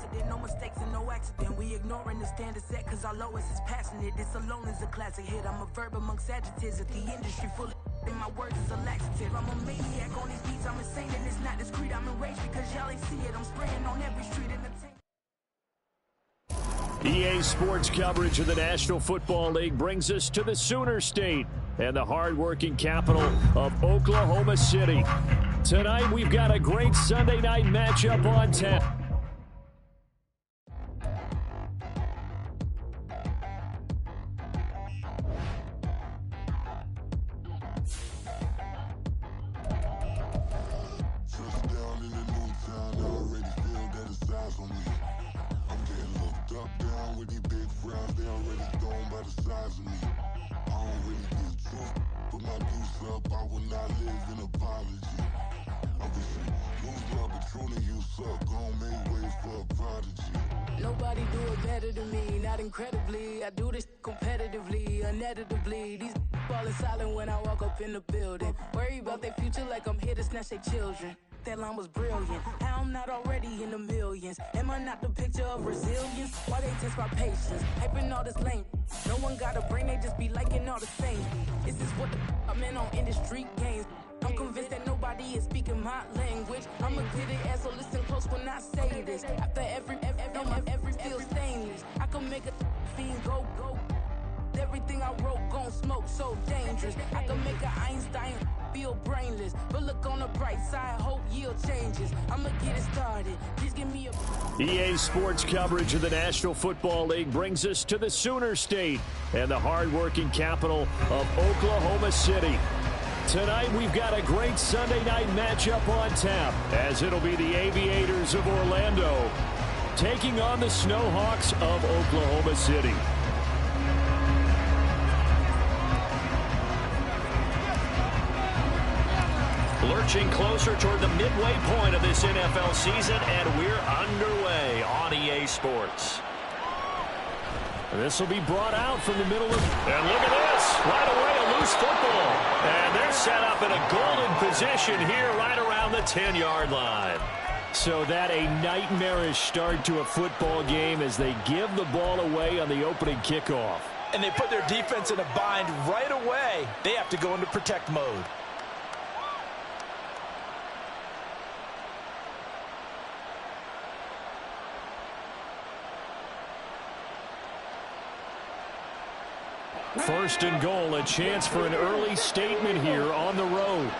confident, no mistakes and no accident. We ignoring the standard set cause our lowest is passionate. This alone is a classic hit. I'm a verb amongst adjectives. If the industry full of and my words is a laxative. I'm a maniac on these beats. I'm insane and it's not discreet. I'm enraged because y'all ain't see it. I'm spraying on every street in the tank. EA Sports coverage of the National Football League brings us to the Sooner State and the hard-working capital of Oklahoma City. Tonight, we've got a great Sunday night matchup on tap. Nobody do it better than me, not incredibly. I do this competitively, uneditably. These falling silent when I walk up in the building. Worry about their future like I'm here to snatch their children. That line was brilliant. How I'm not already in the millions? Am I not the picture of resilience? Why they test my patience? Hyping all this lame. No one got a brain, they just be liking all the same. This is what the I'm in on industry games. I'm convinced that nobody is speaking my language. I'm a good ass, so listen close when I say this. After every feel stainless. I can make a fiend go. Everything I wrote gon' smoke, so dangerous. I can make an Einstein feel brainless. But look on the bright side, hope yield changes. I'ma get it started. Please give me a... EA Sports coverage of the National Football League brings us to the Sooner State and the hard-working capital of Oklahoma City. Tonight, we've got a great Sunday night matchup on tap, as it'll be the Aviators of Orlando taking on the Snowhawks of Oklahoma City. Lurching closer toward the midway point of this NFL season, and we're underway on EA Sports. This will be brought out from the middle of... And look at this! Right away, a loose football. And they're set up in a golden position here right around the 10-yard line. So that a nightmarish start to a football game as they give the ball away on the opening kickoff. And they put their defense in a bind right away. They have to go into protect mode. First and goal, a chance for an early statement here on the road.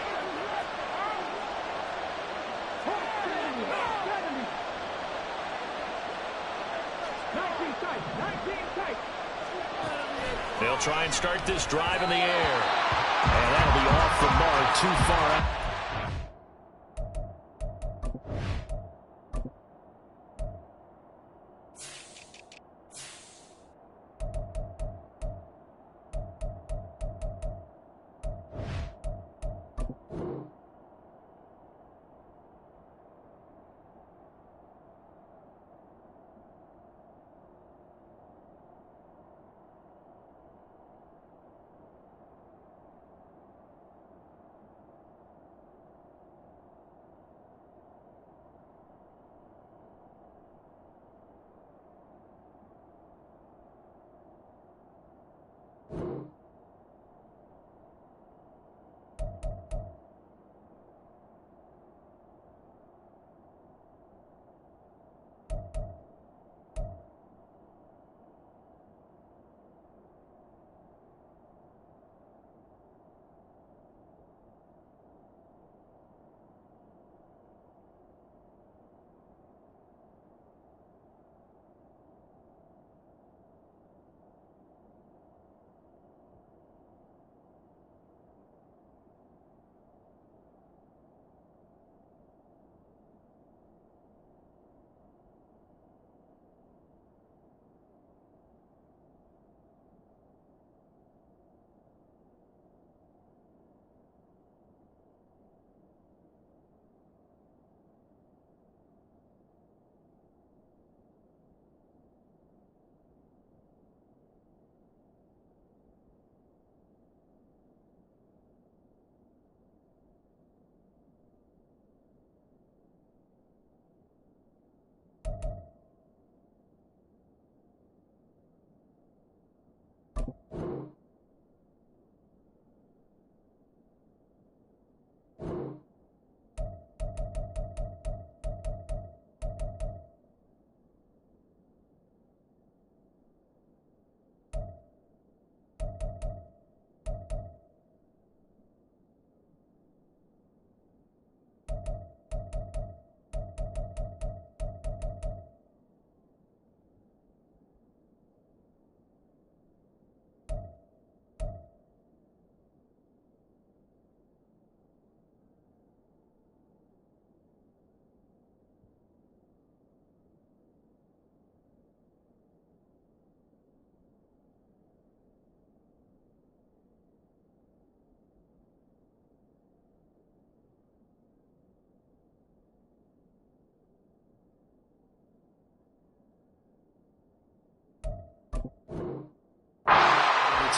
They'll try and start this drive in the air. And that'll be off the mark, too far out.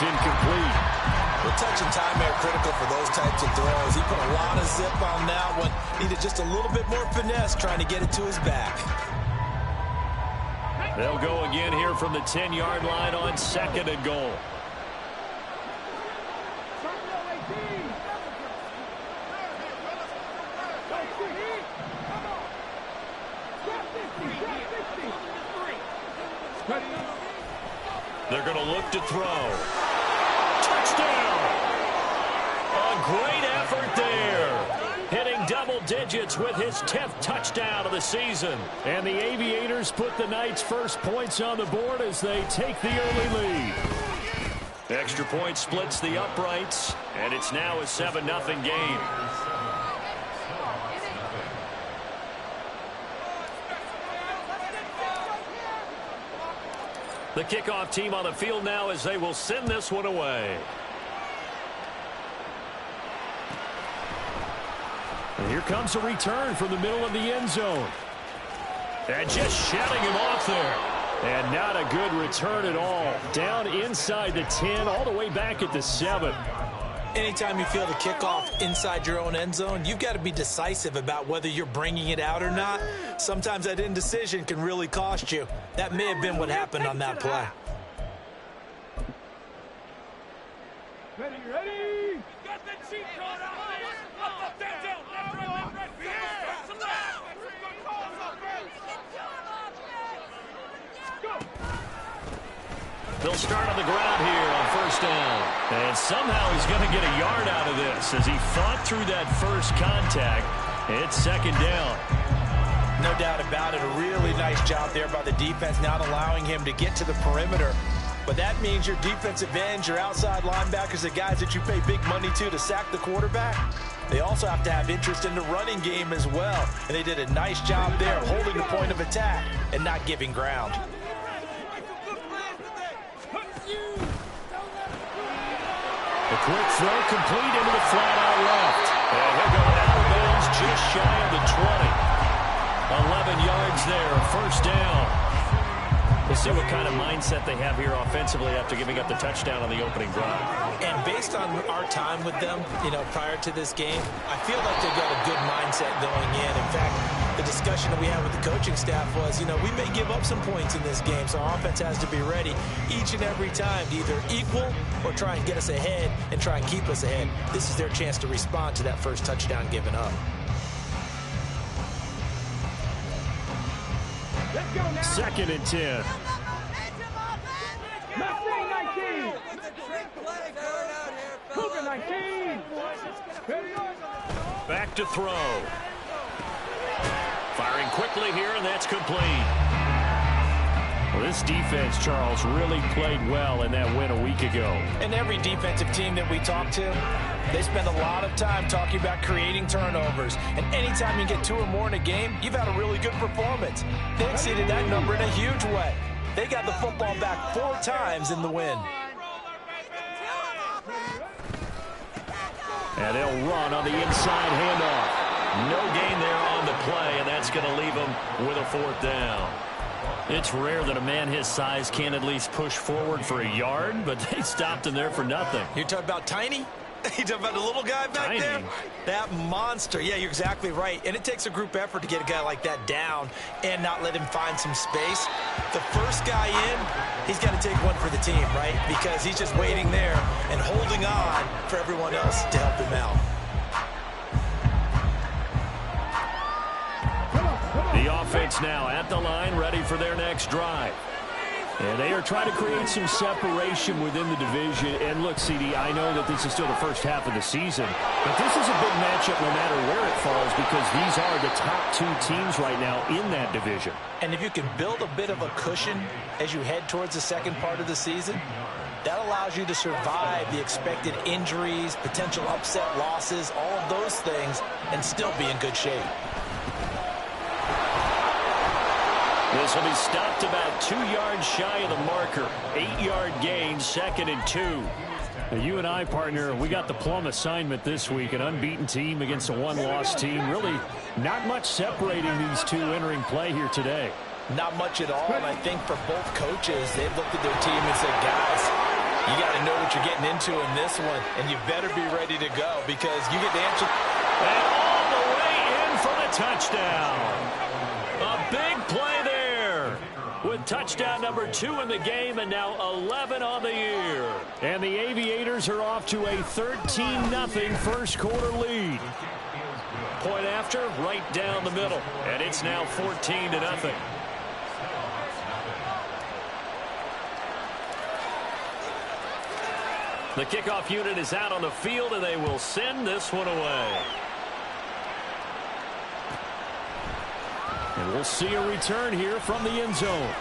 It's incomplete. The touch and time are critical for those types of throws. He put a lot of zip on that one. Needed just a little bit more finesse trying to get it to his back. They'll go again here from the 10-yard line on 2nd and goal. They're going to look to throw. Touchdown! A great effort there. Hitting double digits with his 10th touchdown of the season. And the Aviators put the Knights' first points on the board as they take the early lead. Extra point splits the uprights, and it's now a 7-0 game. The kickoff team on the field now as they will send this one away. And here comes a return from the middle of the end zone. And just shouting him off there. And not a good return at all. Down inside the 10, all the way back at the 7. Anytime you feel the kickoff inside your own end zone, you've got to be decisive about whether you're bringing it out or not. Sometimes that indecision can really cost you. That may have been what happened on that play. Ready? Got the cheat code out there. Up, down. Left, right. They'll start on the ground here on 1st down. And somehow he's going to get a yard out of this as he fought through that first contact. It's 2nd down. No doubt about it. A really nice job there by the defense, not allowing him to get to the perimeter. But that means your defensive ends, your outside linebackers, the guys that you pay big money to sack the quarterback, they also have to have interest in the running game as well. And they did a nice job there of holding the point of attack and not giving ground. A quick throw complete into the flat out left. And he'll go out of bounds just shy of the 20. 11 yards there, 1st down. We'll see what kind of mindset they have here offensively after giving up the touchdown on the opening drive. And based on our time with them, prior to this game, I feel like they've got a good mindset going in. In fact, the discussion that we had with the coaching staff was, we may give up some points in this game, so our offense has to be ready each and every time to either equal or try and get us ahead and try and keep us ahead. This is their chance to respond to that first touchdown given up. 2nd and 10. Back to throw. Firing quickly here, and that's complete. Well, this defense, Charles, really played well in that win a week ago. And every defensive team that we talk to, they spend a lot of time talking about creating turnovers. And anytime you get 2 or more in a game, you've had a really good performance. They exceeded that number in a huge way. They got the football back 4 times in the win. And they'll run on the inside handoff. No gain there on the play, and that's going to leave them with a 4th down. It's rare that a man his size can at least push forward for a yard, but they stopped him there for nothing. You're talking about tiny? You talking about the little guy back there? That monster. Yeah, you're exactly right. And it takes a group effort to get a guy like that down and not let him find some space. The first guy in, he's got to take one for the team, right? Because he's just waiting there and holding on for everyone else to help him out. The offense now at the line, ready for their next drive. And they are trying to create some separation within the division. And look, CD, I know that this is still the first half of the season, but this is a big matchup no matter where it falls because these are the top 2 teams right now in that division. And if you can build a bit of a cushion as you head towards the second part of the season, that allows you to survive the expected injuries, potential upset losses, all of those things, and still be in good shape. This will be stopped about 2 yards shy of the marker. 8-yard gain, 2nd and 2. Now, you and I, partner, we got the plum assignment this week. An unbeaten team against a 1-loss team. Really not much separating these 2 entering play here today. Not much at all, and I think for both coaches, they've looked at their team and said, guys, You got to know what you're getting into in this one, and you better be ready to go because you get the answer. And all the way in for the touchdown. A big play there with touchdown number 2 in the game and now 11 on the year. And the Aviators are off to a 13-0 first quarter lead. Point after, right down the middle. And it's now 14-0. The kickoff unit is out on the field, and they will send this one away. And we'll see a return here from the end zone.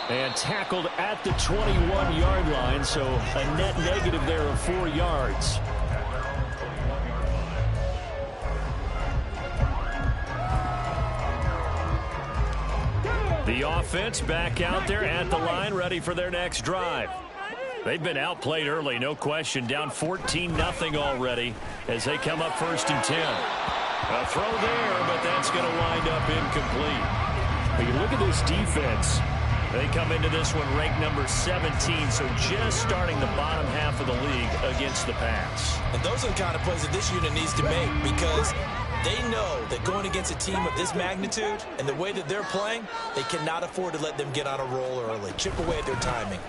And tackled at the 21-yard line, so a net negative there of 4 yards. The offense back out there at the line, ready for their next drive. They've been outplayed early, no question. Down 14-0 already as they come up 1st and 10. A throw there, but that's going to wind up incomplete. But you look at this defense. They come into this one ranked number 17, so just starting the bottom half of the league against the pass. And those are the kind of plays that this unit needs to make because they know that going against a team of this magnitude and the way that they're playing, they cannot afford to let them get on a roll early. Chip away at their timing.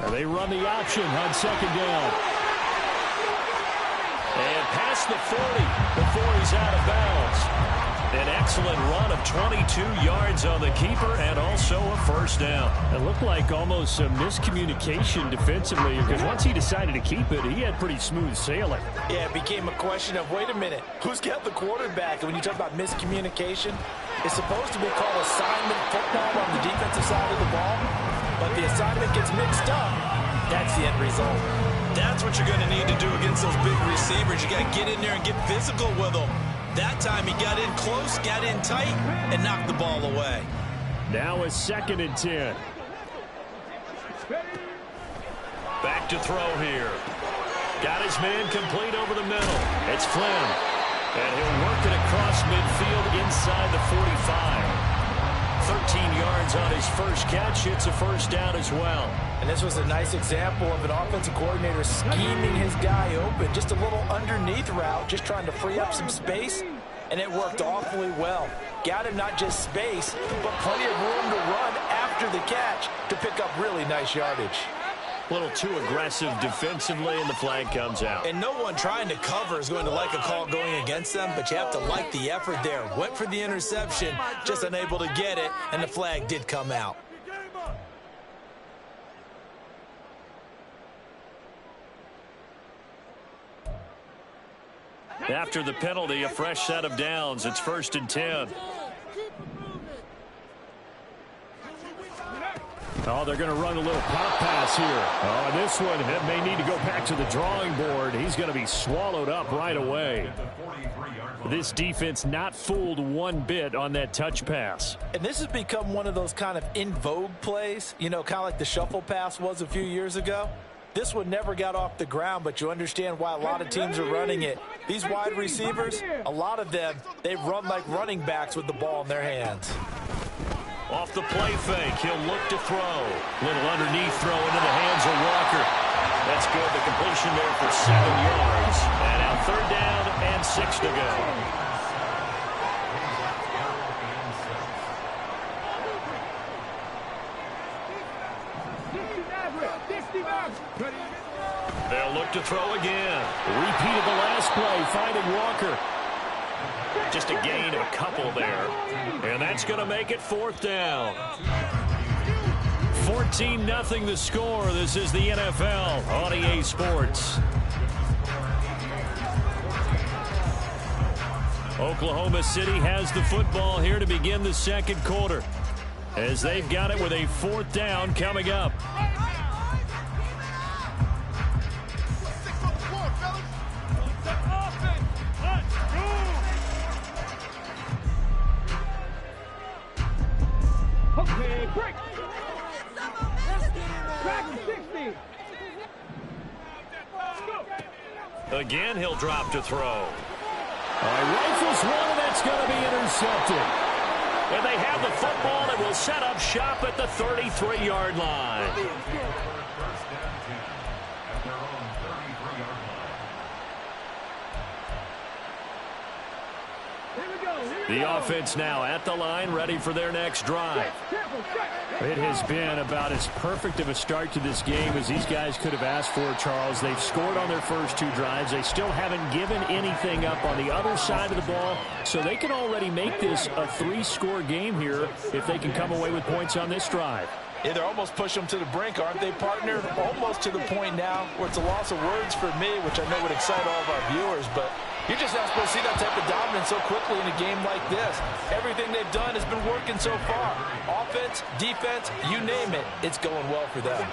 And they run the option on 2nd down. And past the 40 before he's out of bounds. An excellent run of 22 yards on the keeper and also a 1st down. It looked like almost a miscommunication defensively because once he decided to keep it, he had pretty smooth sailing. Yeah, it became a question of, wait a minute, who's got the quarterback? And when you talk about miscommunication, it's supposed to be called assignment football on the defensive side of the ball. But the assignment gets mixed up. That's the end result. That's what you're going to need to do against those big receivers. You got to get in there and get physical with them. That time he got in close, got in tight, and knocked the ball away. Now a 2nd and 10. Back to throw here. Got his man complete over the middle. It's Flynn. And he'll work it across midfield inside the 45. 13 yards on his first catch. It's a 1st down as well. And this was a nice example of an offensive coordinator scheming his guy open. Just a little underneath route, just trying to free up some space. And it worked awfully well. Got him not just space, but plenty of room to run after the catch to pick up really nice yardage. A little too aggressive defensively, and the flag comes out. And no one trying to cover is going to like a call going against them, but you have to like the effort there. Went for the interception, just unable to get it, and the flag did come out. After the penalty, a fresh set of downs. It's 1st and 10. Oh, they're going to run a little pop pass here. Oh, and this one may need to go back to the drawing board. He's going to be swallowed up right away. This defense not fooled one bit on that touch pass. And this has become one of those kind of in vogue plays, you know, kind of like the shuffle pass was a few years ago. This one never got off the ground, but you understand why a lot of teams are running it. These wide receivers, a lot of them, they run like running backs with the ball in their hands. Off the play fake, he'll look to throw. Little underneath throw into the hands of Walker. That's good. The completion there for 7 yards. And now 3rd down and 6 to go. They'll look to throw again. Repeated the last play, finding Walker. Just a gain of a couple there. And that's going to make it 4th down. 14-0 the score. This is the NFL on EA Sports. Oklahoma City has the football here to begin the 2nd quarter, as they've got it with a 4th down coming up. Again, he'll drop to throw. Rifles one, and that's going to be intercepted. And they have the football and will set up shop at the 33-yard line. The offense now at the line, ready for their next drive. It has been about as perfect of a start to this game as these guys could have asked for, Charles. They've scored on their first 2 drives. They still haven't given anything up on the other side of the ball, so they can already make this a 3-score game here if they can come away with points on this drive. Yeah, they're almost pushing them to the brink, aren't they, partner? Almost to the point now where it's a loss of words for me, which I know would excite all of our viewers, but you're just not supposed to see that type of dominance so quickly in a game like this. Everything they've done has been working so far. Offense, defense, you name it, it's going well for them.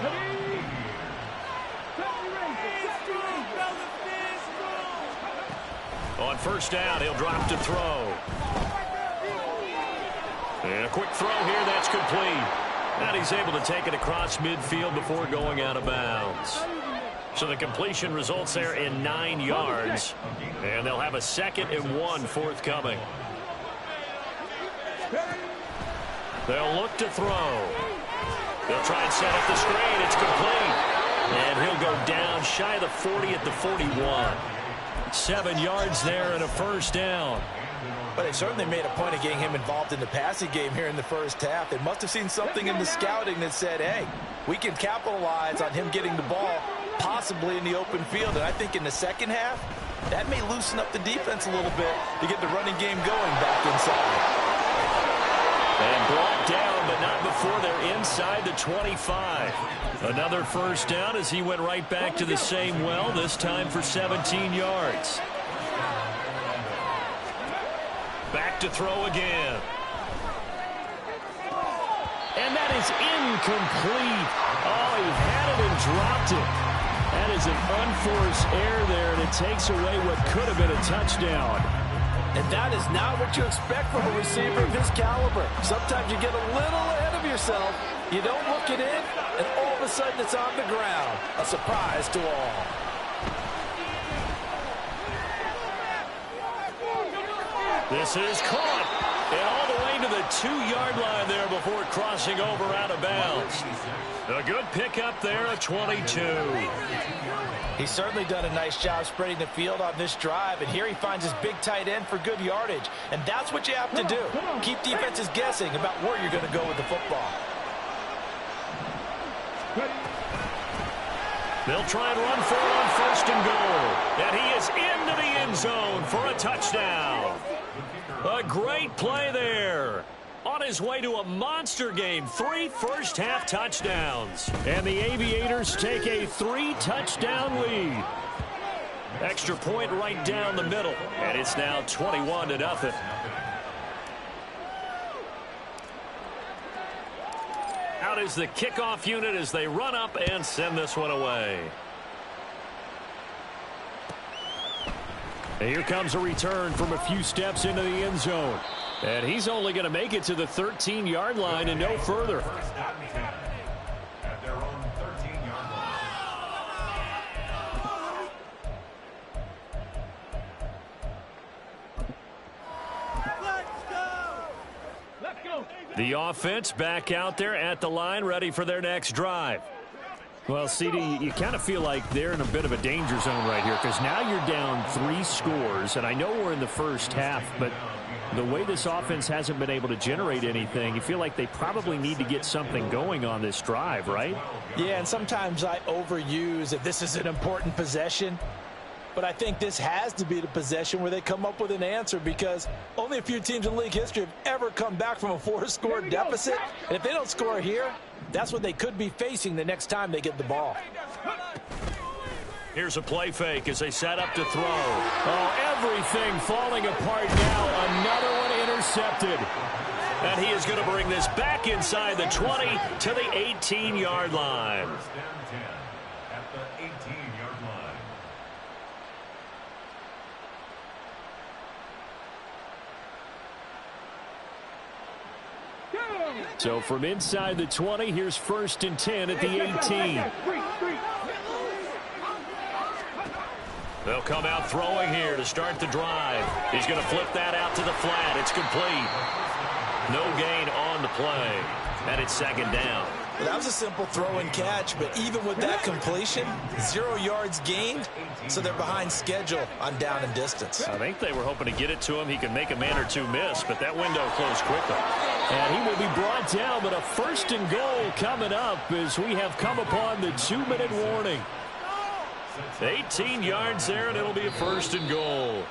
On first down, he'll drop to throw. And a quick throw here, that's complete. And he's able to take it across midfield before going out of bounds. So the completion results there in 9 yards. And they'll have a 2nd and 1 forthcoming. They'll look to throw. They'll try and set up the screen. It's complete. And he'll go down shy of the 40 at the 41. 7 yards there and a first down. But they certainly made a point of getting him involved in the passing game here in the first half. They must have seen something in the scouting that said, hey, we can capitalize on him getting the ball possibly in the open field. And I think in the second half, that may loosen up the defense a little bit to get the running game going back inside. And brought down, but not before they're inside the 25. Another first down as he went right back to the same well, this time for 17 yards. Back to throw again. And that is incomplete. Oh, he had it and dropped it. That is an unforced error there, and it takes away what could have been a touchdown. And that is not what you expect from a receiver of his caliber. Sometimes you get a little ahead of yourself. You don't look it in, and all of a sudden it's on the ground. A surprise to all. This is caught. And all the way to the 2-yard line there before crossing over out of bounds. A good pickup there at 22. He's certainly done a nice job spreading the field on this drive, and here he finds his big tight end for good yardage. And that's what you have to do. Keep defenses guessing about where you're going to go with the football. They'll try and run for it on first and goal. And he is into the end zone for a touchdown. A great play there. On his way to a monster game, 3 first-half touchdowns. And the Aviators take a 3-touchdown lead. Extra point right down the middle. And it's now 21-0. Out is the kickoff unit as they run up and send this one away. And here comes a return from a few steps into the end zone. And he's only going to make it to the 13-yard line and no further. The offense back out there at the line, ready for their next drive. Well, CD, you kind of feel like they're in a bit of a danger zone right here because now you're down 3 scores, and I know we're in the first half, but the way this offense hasn't been able to generate anything, you feel like they probably need to get something going on this drive, right? Yeah, and sometimes I overuse if this is an important possession. But I think this has to be the possession where they come up with an answer because only a few teams in league history have ever come back from a 4-score deficit. And if they don't score here, that's what they could be facing the next time they get the ball. Here's a play fake as they set up to throw. Oh, everything falling apart now. Another one intercepted. And he is going to bring this back inside the 20 to the 18-yard line. So from inside the 20, here's 1st and 10 at the 18. They'll come out throwing here to start the drive. He's going to flip that out to the flat. It's complete. No gain on the play. And it's 2nd down. Well, that was a simple throw and catch, but even with that completion, 0 yards gained, so they're behind schedule on down and distance. I think they were hoping to get it to him. He could make a man or two miss, but that window closed quickly. And he will be brought down, but a 1st and goal coming up as we have come upon the 2-minute warning. 18 yards there, and it'll be a 1st and goal.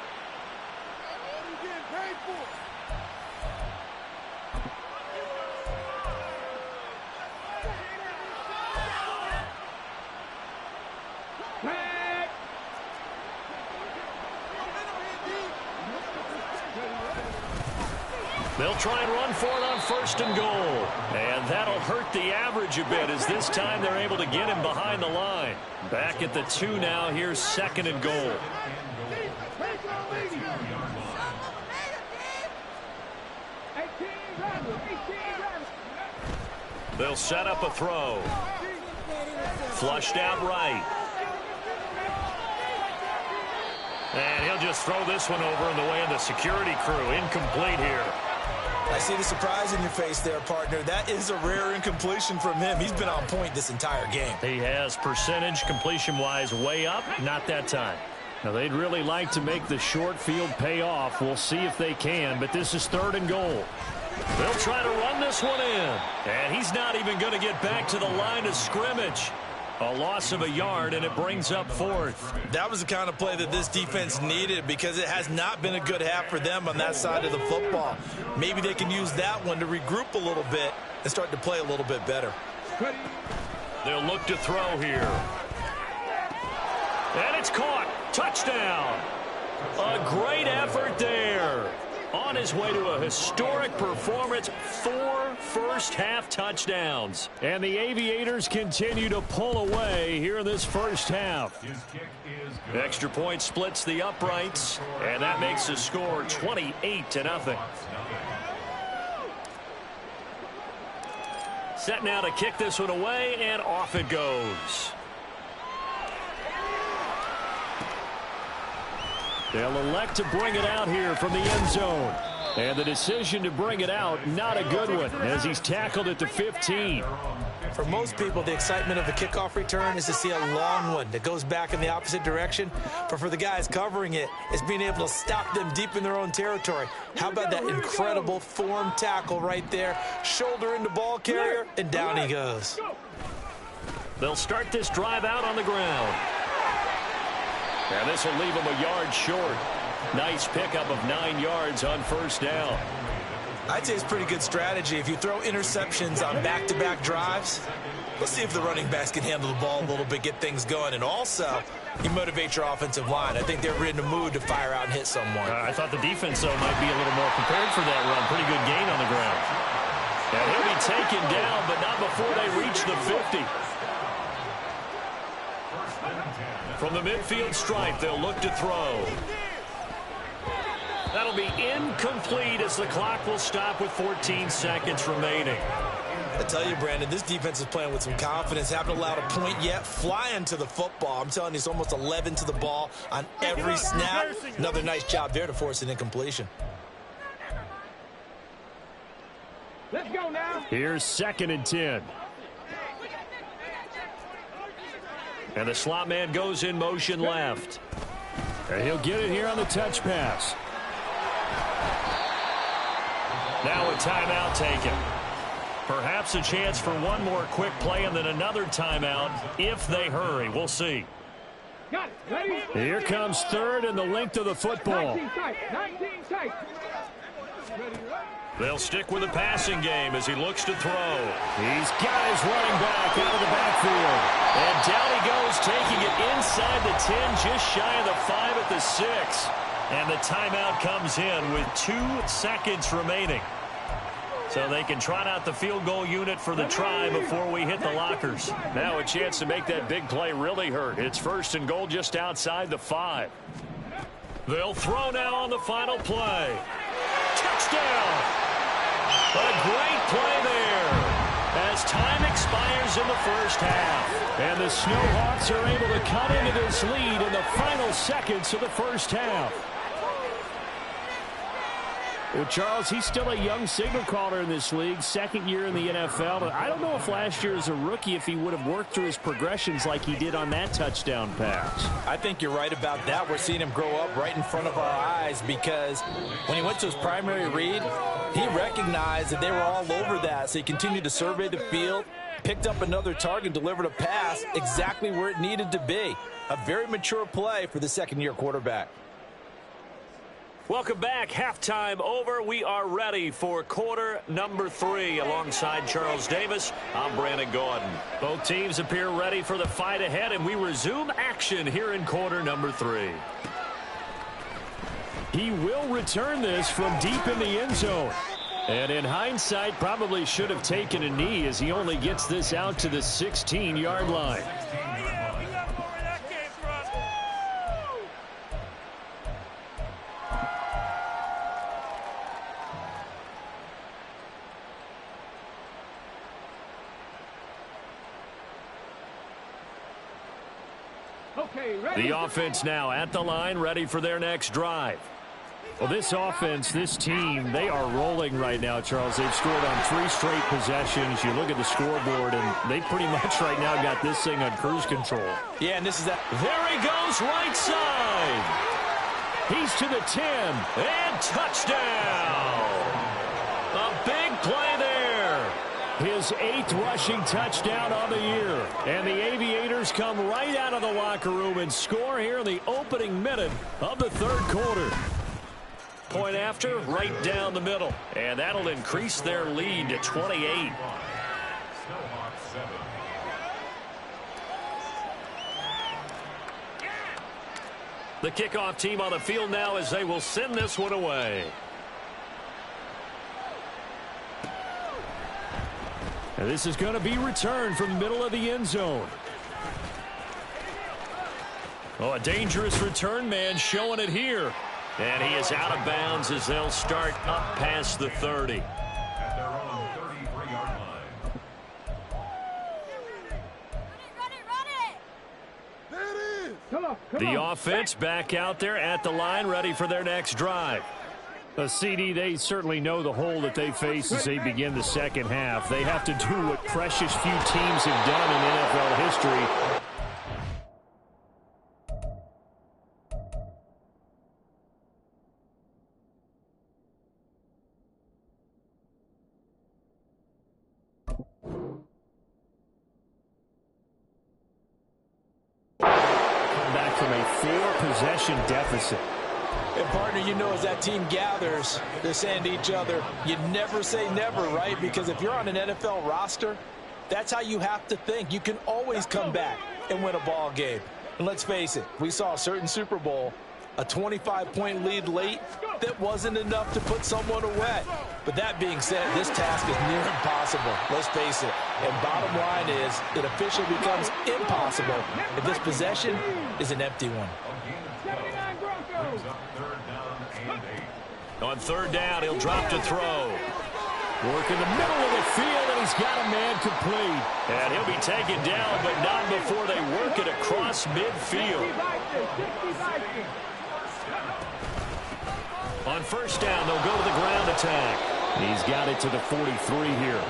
They'll try and run for it on 1st and goal. And that'll hurt the average a bit as this time they're able to get him behind the line. Back at the 2 now. Here's 2nd and goal. They'll set up a throw. Flushed out right. And he'll just throw this one over in the way of the security crew. Incomplete here. I see the surprise in your face there, partner. That is a rare incompletion from him. He's been on point this entire game. He has percentage completion-wise way up. Not that time. Now, they'd really like to make the short field pay off. We'll see if they can, but this is 3rd and goal. They'll try to run this one in. And he's not even going to get back to the line of scrimmage. A loss of a yard, and it brings up 4th. That was the kind of play that this defense needed because it has not been a good half for them on that side of the football. Maybe they can use that one to regroup a little bit and start to play a little bit better. They'll look to throw here. And it's caught. Touchdown. A great effort there. On his way to a historic performance, 4 first-half touchdowns. And the Aviators continue to pull away here in this first half. Extra point splits the uprights, and that makes the score 28-0. Set now to kick this one away, and off it goes. They'll elect to bring it out here from the end zone. And the decision to bring it out, not a good one, as he's tackled at the 15. For most people, the excitement of a kickoff return is to see a long one that goes back in the opposite direction. But for the guys covering it, it's being able to stop them deep in their own territory. How about that incredible form tackle right there? Shoulder into ball carrier, and down he goes. They'll start this drive out on the ground. And this will leave him a yard short. Nice pickup of 9 yards on 1st down. I'd say it's pretty good strategy. If you throw interceptions on back-to-back drives, let's see if the running backs can handle the ball a little bit, get things going. And also, you motivate your offensive line. I think they're in the mood to fire out and hit someone. I thought the defense, though, might be a little more prepared for that run. Pretty good gain on the ground. And he'll be taken down, but not before they reach the 50. From the midfield stripe, they'll look to throw. That'll be incomplete as the clock will stop with 14 seconds remaining. I tell you, Brandon, this defense is playing with some confidence. Haven't allowed a point yet. Flying to the football. I'm telling you, it's almost 11 to the ball on every snap. Another nice job there to force an incompletion. Let's go now. Here's 2nd and 10. And the slot man goes in motion left. And he'll get it here on the touch pass. Now a timeout taken. Perhaps a chance for one more quick play and then another timeout if they hurry. We'll see. Got it. Ready? Here comes 3rd and the length of the football. 19 tight. They'll stick with the passing game as he looks to throw. He's got his running back out of the backfield. And down he goes, taking it inside the 10, just shy of the 5 at the 6. And the timeout comes in with 2 seconds remaining. So they can trot out the field goal unit for the try before we hit the lockers. Now a chance to make that big play really hurt. It's 1st and goal just outside the 5. They'll throw now on the final play. Touchdown! A great play there as time expires in the first half. And the Snowhawks are able to cut into this lead in the final seconds of the first half. Well, Charles, he's still a young signal caller in this league, second year in the NFL. I don't know if last year as a rookie if he would have worked through his progressions like he did on that touchdown pass. I think you're right about that. We're seeing him grow up right in front of our eyes because when he went to his primary read, he recognized that they were all over that. So he continued to survey the field, picked up another target, delivered a pass exactly where it needed to be. A very mature play for the second-year quarterback. Welcome back. Halftime over. We are ready for quarter number 3. Alongside Charles Davis, I'm Brandon Gordon. Both teams appear ready for the fight ahead, and we resume action here in quarter number 3. He will return this from deep in the end zone. And in hindsight, probably should have taken a knee as he only gets this out to the 16-yard line. The offense now at the line, ready for their next drive. Well, this offense, this team, they are rolling right now, Charles. They've scored on 3 straight possessions. You look at the scoreboard, and they pretty much right now got this thing on cruise control. Yeah, and this is that. There he goes, right side. He's to the 10, and touchdown. A big play there. His 8th rushing touchdown on the year. And the Aviators come right out of the locker room and score here in the opening minute of the third quarter. Point after, right down the middle. And that'll increase their lead to 28. The kickoff team on the field now as they will send this one away. And this is going to be returned from the middle of the end zone. Oh, a dangerous return man showing it here. And he is out of bounds as they'll start up past the 30. At their own 33-yard line. The offense back out there at the line, ready for their next drive. CD, they certainly know the hole that they face as they begin the second half. They have to do what precious few teams have done in NFL history. Come back from a 4-possession deficit. And, partner, you know, as that team gathers, they're saying to each other, you never say never, right? Because if you're on an NFL roster, that's how you have to think. You can always come back and win a ball game. And let's face it, we saw a certain Super Bowl, a 25-point lead late that wasn't enough to put someone away. But that being said, this task is near impossible. Let's face it. And bottom line is, it officially becomes impossible if this possession is an empty one. On third down, he'll drop to throw. Work in the middle of the field, and he's got a man complete. And he'll be taken down, but not before they work it across midfield. On first down, they'll go to the ground attack. He's got it to the 43 here.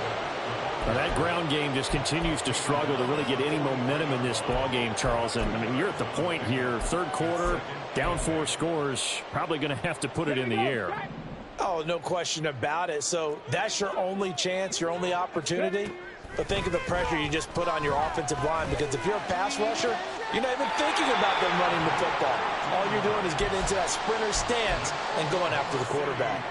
Now that ground game just continues to struggle to really get any momentum in this ball game, Charles. And, I mean, you're at the point here, third quarter, down 4 scores, probably going to have to put it in the air. Oh, no question about it. So that's your only chance, your only opportunity. But think of the pressure you just put on your offensive line, because if you're a pass rusher, you're not even thinking about them running the football. All you're doing is getting into that sprinter stance and going after the quarterback.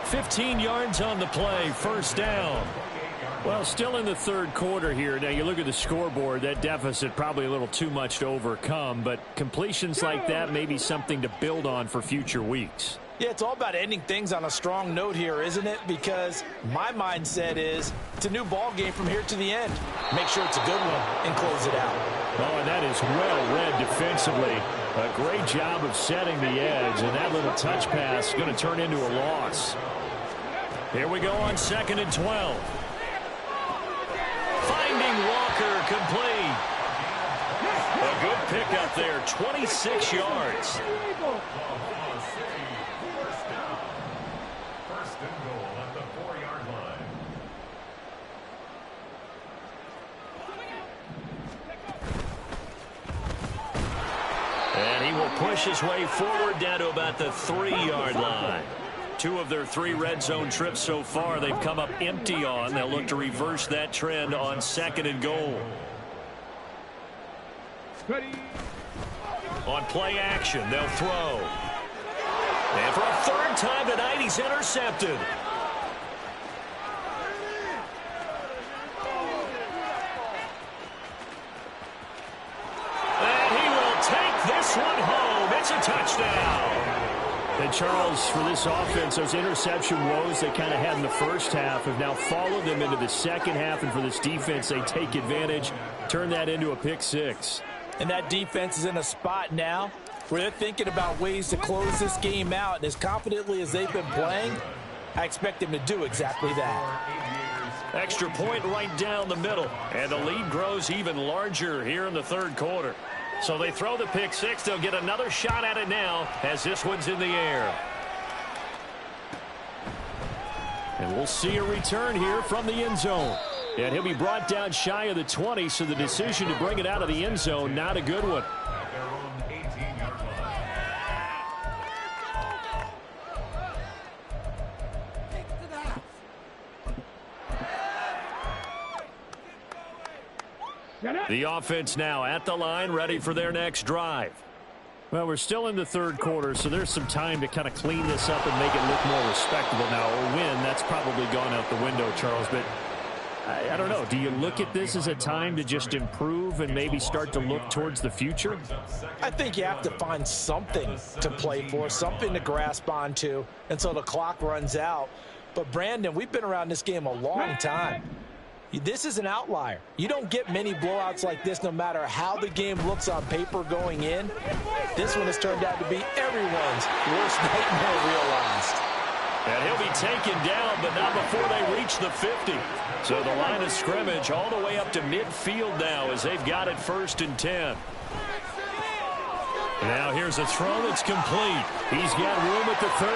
15 yards on the play, first down. Well, still in the third quarter here. Now, you look at the scoreboard, that deficit probably a little too much to overcome, but completions like that may be something to build on for future weeks. Yeah, it's all about ending things on a strong note here, isn't it? Because my mindset is it's a new ball game from here to the end. Make sure it's a good one and close it out. Oh, and that is well read defensively. A great job of setting the edge, and that little touch pass is going to turn into a loss. Here we go on 2nd and 12. Finding Walker complete. A good pickup there, 26 yards. push his way forward down to about the 3-yard line. 2 of their 3 red zone trips so far they've come up empty on. They'll look to reverse that trend on 2nd and goal. On play action, they'll throw. And for a 3rd time tonight, he's intercepted. And he will take this one home. It's a touchdown. And Charles, for this offense, those interception woes they kind of had in the first half have now followed them into the second half. And for this defense, they take advantage, turn that into a pick 6. And that defense is in a spot now where they're thinking about ways to close this game out. And as confidently as they've been playing, I expect them to do exactly that. Extra point right down the middle. And the lead grows even larger here in the 3rd quarter. So they throw the pick 6. They'll get another shot at it now as this one's in the air. And we'll see a return here from the end zone. And he'll be brought down shy of the 20, so the decision to bring it out of the end zone, not a good one. At their own 18-yard line. The offense now at the line, ready for their next drive. Well, we're still in the 3rd quarter, so there's some time to kind of clean this up and make it look more respectable. Now, a win, that's probably gone out the window, Charles, but I don't know. Do you look at this as a time to just improve and maybe start to look towards the future? I think you have to find something to play for, something to grasp onto until the clock runs out. But, Brandon, we've been around this game a long time. This is an outlier. You don't get many blowouts like this no matter how the game looks on paper going in. This one has turned out to be everyone's worst nightmare realized. And he'll be taken down, but not before they reach the 50. So the line of scrimmage all the way up to midfield now as they've got it 1st and 10. Now here's a throw that's complete. He's got room at the 30.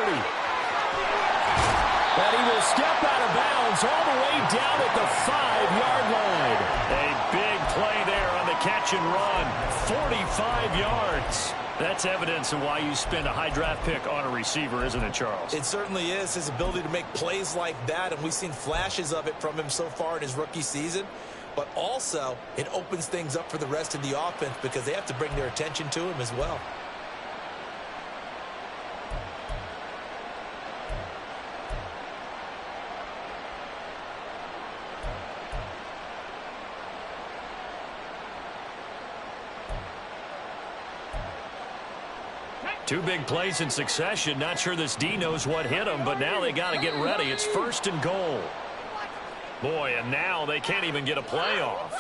And he will step out of bounds all the way down at the 5-yard line. A big play there on the catch and run. 45 yards. That's evidence of why you spend a high draft pick on a receiver, isn't it, Charles? It certainly is. His ability to make plays like that, and we've seen flashes of it from him so far in his rookie season. But also, it opens things up for the rest of the offense because they have to bring their attention to him as well. Two big plays in succession. Not sure this D knows what hit him, but now they got to get ready. It's 1st and goal. Boy, and now they can't even get a play off.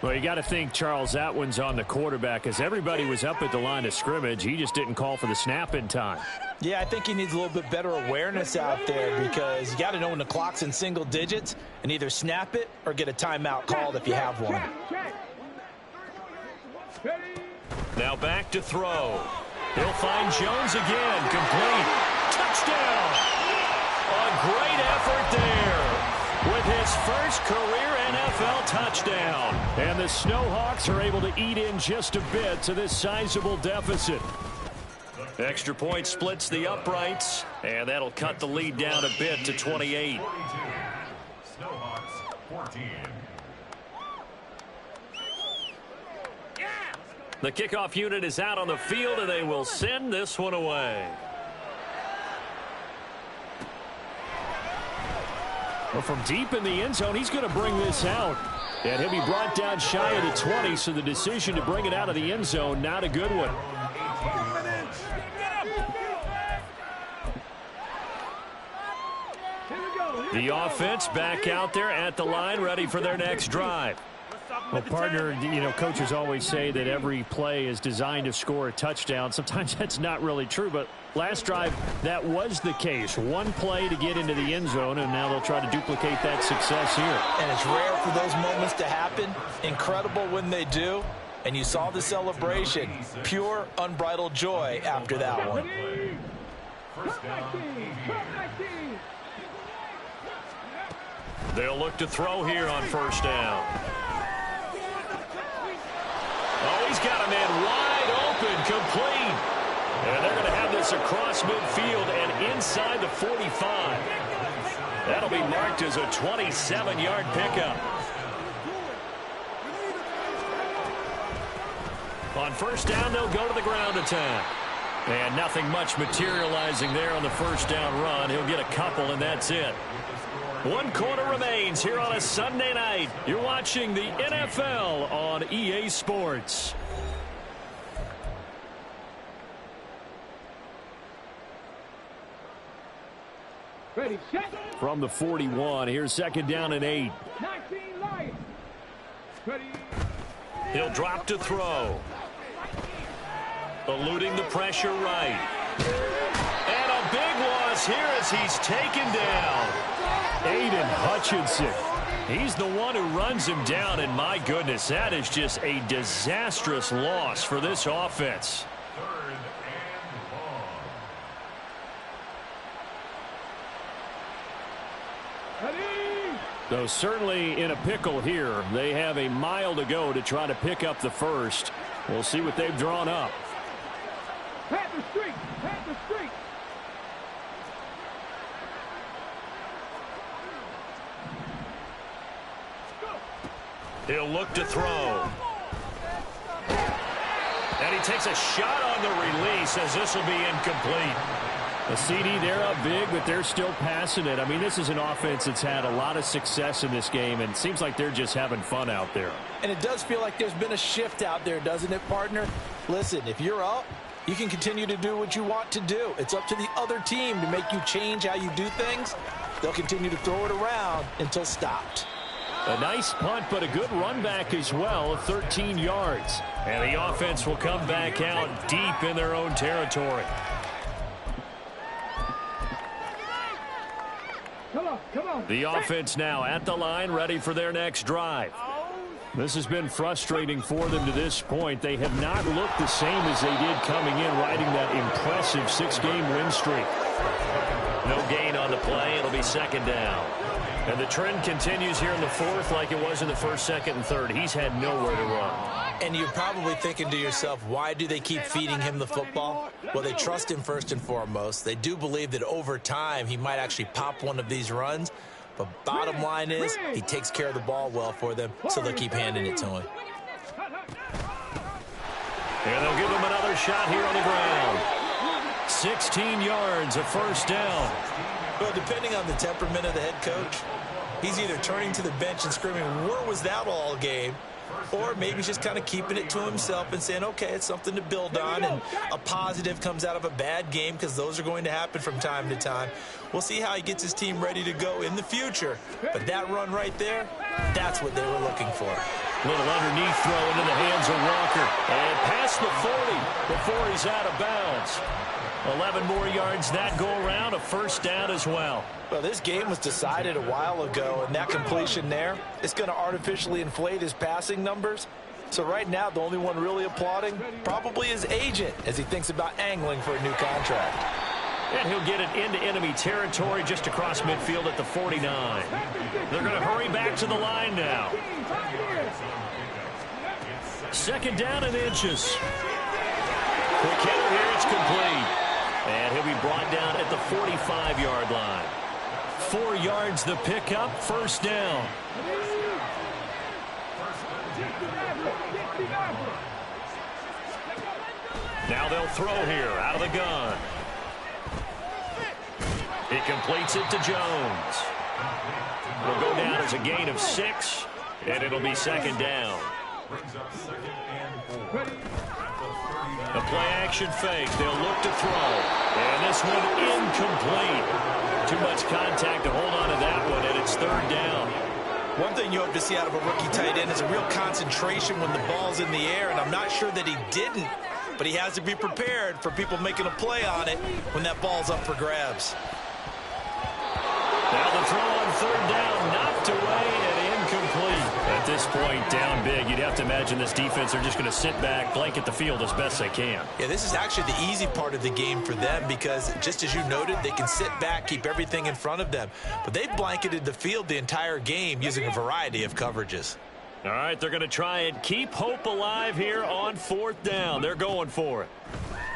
Well, you got to think, Charles, that one's on the quarterback as everybody was up at the line of scrimmage. He just didn't call for the snap in time. Yeah, I think he needs a little bit better awareness out there because you got to know when the clock's in single digits and either snap it or get a timeout called if you have one. Now back to throw. He'll find Jones again. Complete. Touchdown. A great effort there with his first career NFL touchdown. And the Snowhawks are able to eat in just a bit to this sizable deficit. Extra point splits the uprights, and that'll cut the lead down a bit to 28. 42. Snowhawks 14. The kickoff unit is out on the field, and they will send this one away. Well, from deep in the end zone, he's going to bring this out. And he'll be brought down shy of the 20, so the decision to bring it out of the end zone, not a good one. The offense back out there at the line, ready for their next drive. Well, partner, you know, coaches always say that every play is designed to score a touchdown. Sometimes that's not really true, but last drive, that was the case. One play to get into the end zone, and now they'll try to duplicate that success here. And it's rare for those moments to happen. Incredible when they do. And you saw the celebration. Pure, unbridled joy after that one. First down, They'll look to throw here on first down. Oh, he's got a man wide open, complete. And they're going to have this across midfield and inside the 45. That'll be marked as a 27-yard pickup. On first down, they'll go to the ground attack. And nothing much materializing there on the first down run. He'll get a couple, and that's it. 1 quarter remains here on a Sunday night. You're watching the NFL on EA Sports. Ready, set. From the 41, here's second down and 8. 19 Lions. Ready. He'll drop to throw. Eluding the pressure right. And a big loss here as he's taken down. Aiden Hutchinson. He's the one who runs him down, and my goodness, that is just a disastrous loss for this offense. So certainly in a pickle here. They have a mile to go to try to pick up the first. We'll see what they've drawn up. Pat the street. Pat the street. He'll look to throw. And he takes a shot on the release as this will be incomplete. A CD, they're up big, but they're still passing it. I mean, this is an offense that's had a lot of success in this game, and it seems like they're just having fun out there. And it does feel like there's been a shift out there, doesn't it, partner? Listen, if you're up, you can continue to do what you want to do. It's up to the other team to make you change how you do things. They'll continue to throw it around until stopped. A nice punt, but a good run back as well, 13 yards. And the offense will come back out deep in their own territory. Come on. The offense now at the line, ready for their next drive. This has been frustrating for them to this point. They have not looked the same as they did coming in, riding that impressive 6-game win streak. No gain on the play. It'll be second down. And the trend continues here in the fourth like it was in the first, second, and third. He's had nowhere to run. And you're probably thinking to yourself, why do they keep feeding him the football? Well, they trust him first and foremost. They do believe that over time he might actually pop one of these runs. But bottom line is he takes care of the ball well for them, so they'll keep handing it to him. And they'll give him another shot here on the ground. 16 yards, a first down. Well, depending on the temperament of the head coach, he's either turning to the bench and screaming, where was that all game? Or maybe he's just kind of keeping it to himself and saying, okay, it's something to build on, and a positive comes out of a bad game because those are going to happen from time to time. We'll see how he gets his team ready to go in the future. But that run right there, that's what they were looking for. Little underneath throw into the hands of Walker. And past the 40 before he's out of bounds. 11 more yards that go around, a first down as well. Well, this game was decided a while ago, and that completion there is going to artificially inflate his passing numbers. So right now, the only one really applauding probably his agent as he thinks about angling for a new contract. And he'll get it into enemy territory just across midfield at the 49. They're going to hurry back to the line now. Second down and inches. Quick hitter here, it's complete. And he'll be brought down at the 45-yard line. 4 yards the pickup, first down. Now they'll throw here out of the gun. He completes it to Jones. Will go down as a gain of 6, and it'll be second down. The play-action fake. They'll look to throw. And this one incomplete. Too much contact to hold on to that one, and it's third down. One thing you hope to see out of a rookie tight end is a real concentration when the ball's in the air, and I'm not sure that he didn't, but he has to be prepared for people making a play on it when that ball's up for grabs. Now the throw on third down, knocked away and incomplete. At this point, down big, you'd have to imagine this defense are just going to sit back, blanket the field as best they can. Yeah, this is actually the easy part of the game for them because, just as you noted, they can sit back, keep everything in front of them. But they've blanketed the field the entire game using a variety of coverages. All right, they're going to try and keep hope alive here on fourth down. They're going for it.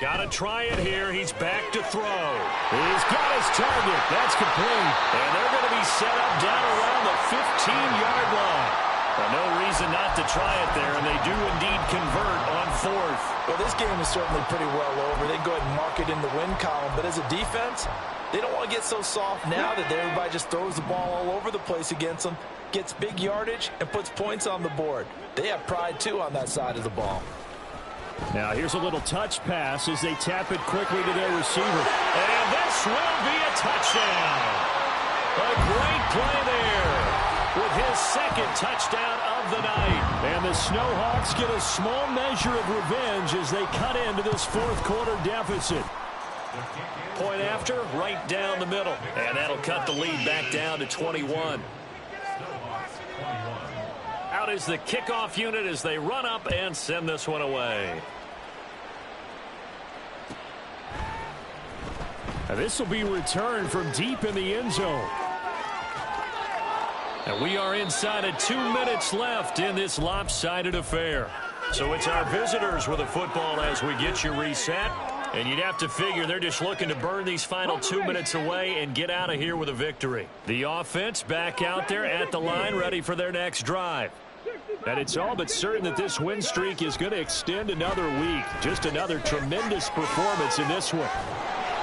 Got to try it here. He's back to throw. He's got his target. That's complete. And they're going to be set up down around the 15-yard line. Well, no reason not to try it there, and they do indeed convert on fourth. Well, this game is certainly pretty well over. They go ahead and mark it in the win column. But as a defense, they don't want to get so soft now that everybody just throws the ball all over the place against them, gets big yardage, and puts points on the board. They have pride, too, on that side of the ball. Now here's a little touch pass as they tap it quickly to their receiver. And this will be a touchdown. A great play there with his second touchdown of the night. And the Snowhawks get a small measure of revenge as they cut into this fourth quarter deficit. Point after, right down the middle. And that'll cut the lead back down to 21. Out is the kickoff unit as they run up and send this one away. Now this will be returned from deep in the end zone. And we are inside of 2 minutes left in this lopsided affair. So it's our visitors with the football as we get you reset. And you'd have to figure they're just looking to burn these final 2 minutes away and get out of here with a victory. The offense back out there at the line, ready for their next drive. And it's all but certain that this win streak is going to extend another week. Just another tremendous performance in this one.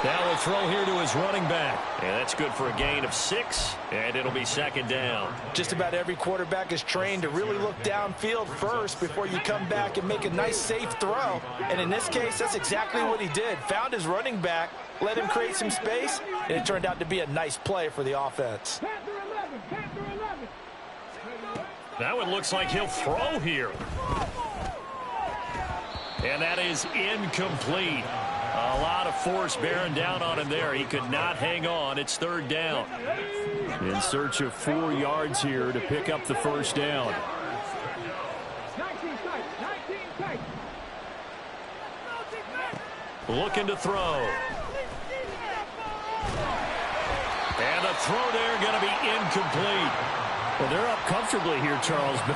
Now a throw here to his running back. And that's good for a gain of 6, and it'll be second down. Just about every quarterback is trained to really look downfield first before you come back and make a nice, safe throw. And in this case, that's exactly what he did. Found his running back, let him create some space, and it turned out to be a nice play for the offense. That one looks like he'll throw here. And that is incomplete. A lot of force bearing down on him there. He could not hang on. It's third down. In search of 4 yards here to pick up the first down. 19 tight. Looking to throw. And the throw there going to be incomplete. Well, they're up comfortably here, Charles, but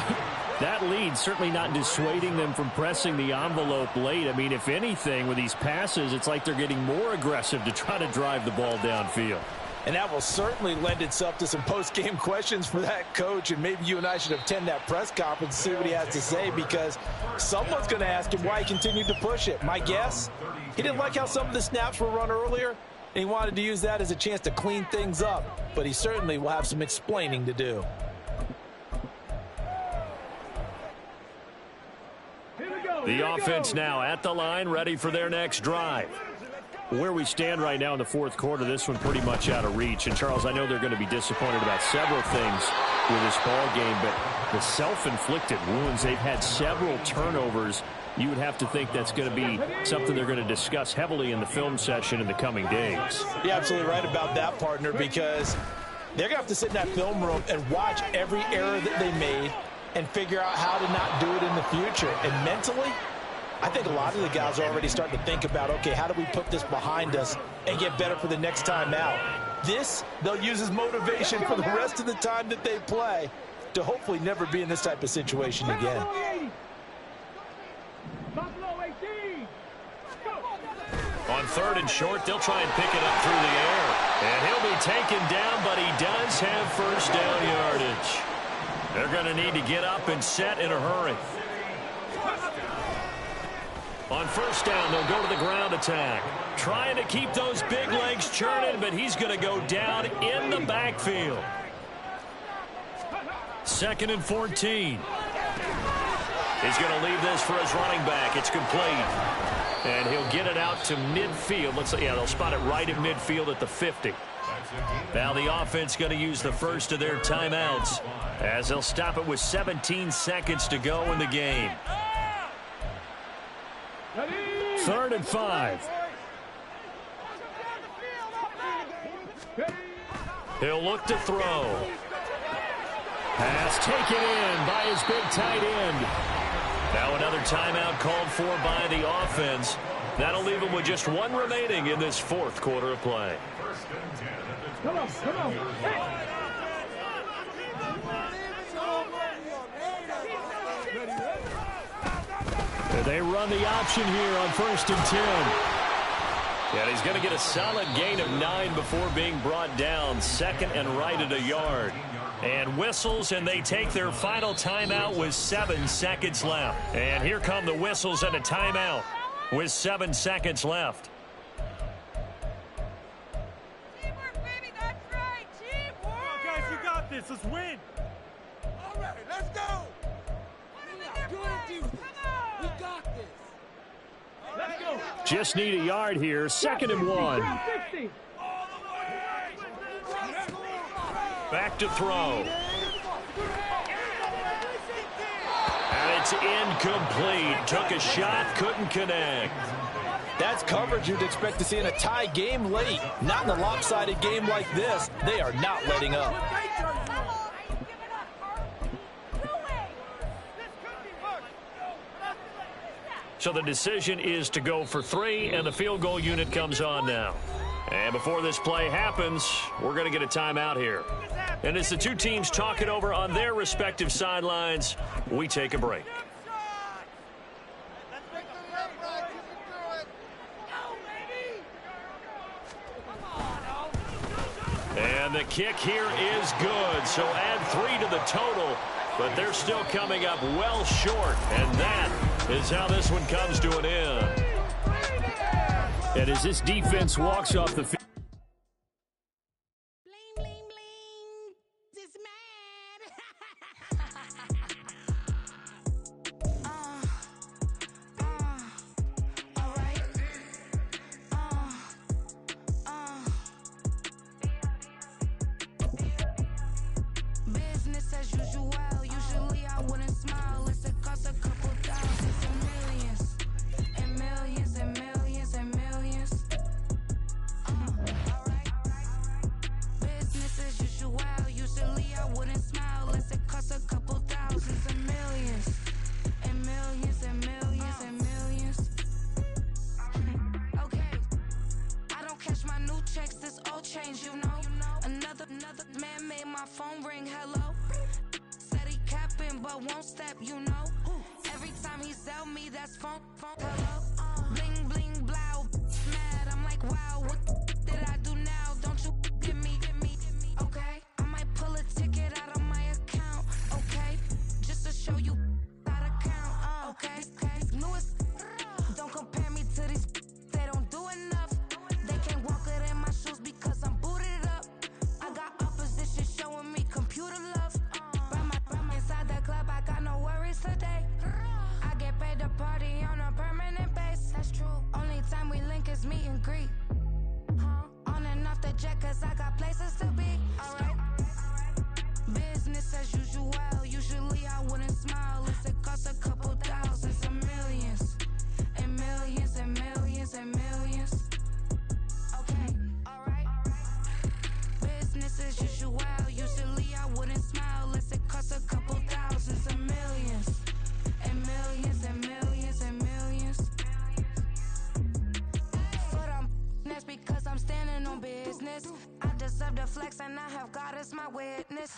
that lead certainly not dissuading them from pressing the envelope late. I mean, if anything, with these passes, it's like they're getting more aggressive to try to drive the ball downfield. And that will certainly lend itself to some post-game questions for that coach, and maybe you and I should attend that press conference and see what he has to say, because someone's going to ask him why he continued to push it. My guess, he didn't like how some of the snaps were run earlier, and he wanted to use that as a chance to clean things up, but he certainly will have some explaining to do. The offense now at the line, ready for their next drive. Where we stand right now in the fourth quarter, this one pretty much out of reach. And, Charles, I know they're going to be disappointed about several things with this ball game, but the self-inflicted wounds, they've had several turnovers. You would have to think that's going to be something they're going to discuss heavily in the film session in the coming days. You're absolutely right about that, partner, because they're going to have to sit in that film room and watch every error that they made and figure out how to not do it in the future. And mentally, I think a lot of the guys are already starting to think about, okay, how do we put this behind us and get better for the next time out? This, they'll use as motivation for the rest of the time that they play to hopefully never be in this type of situation again. On third and short, they'll try and pick it up through the air. And he'll be taken down, but he does have first down yardage. They're going to need to get up and set in a hurry. On first down, they'll go to the ground attack. Trying to keep those big legs churning, but he's going to go down in the backfield. 2nd and 14. He's going to leave this for his running back. It's complete. And he'll get it out to midfield. They'll spot it right at midfield at the 50. Now the offense going to use the first of their timeouts as they'll stop it with 17 seconds to go in the game. 3rd and 5. He'll look to throw. Pass taken in by his big tight end. Now another timeout called for by the offense. That'll leave him with just one remaining in this fourth quarter of play. Come on. They run the option here on 1st and 10. And he's going to get a solid gain of 9 before being brought down. Second and right at a yard. And whistles, and they take their final timeout with 7 seconds left. And here come the whistles and a timeout with 7 seconds left. Teamwork, baby, that's right. Teamwork. Come on, guys, you got this. Let's win. All right, let's go. We got this. Let's go. Just need a yard here. Second and 1. Back to throw. And it's incomplete. Took a shot, couldn't connect. That's coverage you'd expect to see in a tie game late. Not in a lopsided game like this. They are not letting up. So the decision is to go for 3, and the field goal unit comes on now. And before this play happens, we're going to get a timeout here. And as the two teams talk it over on their respective sidelines, we take a break. And the kick here is good, so add 3 to the total, but they're still coming up well short, and that is how this one comes to an end. And as this defense walks off the field, Bling, bling, bling. This mad. All right. Business as usual. Usually I wouldn't smile. It's a cost a couple thousands and millions. And millions and millions and millions. Alright. Business as usual. Usually I wouldn't smile. Unless it costs a couple thousands and millions. And millions and millions and millions. Okay. I don't catch my new checks, this old change, you know. Another man made my phone ring, hello. Said he capping but won't step, you know. Every time he sell me, that's phone, hello. Bling, bling, blow, mad, I'm like, wow, what did I do now? Don't you give me, okay? I might pull a ticket out of my account, okay? Just to show you how to count, okay? Newest, don't compare me to these, they don't do enough. They can't walk it in my shoes because I'm booted up. I got opposition showing me computer love. By inside the club, I got no worries today. I get paid to party on a permanent base. That's true. Only time we link is meet and greet. On and off the jet, cause I got places to be. Alright. Business as usual. Usually I wouldn't smile. Unless it costs a couple thousands and millions. And millions and millions and millions. Okay, alright. Business as usual. Usually I wouldn't smile unless it costs a couple thousands and millions. And millions and millions and millions. Foot on that's because I'm standing on business. I deserve the flex and I have God as my witness.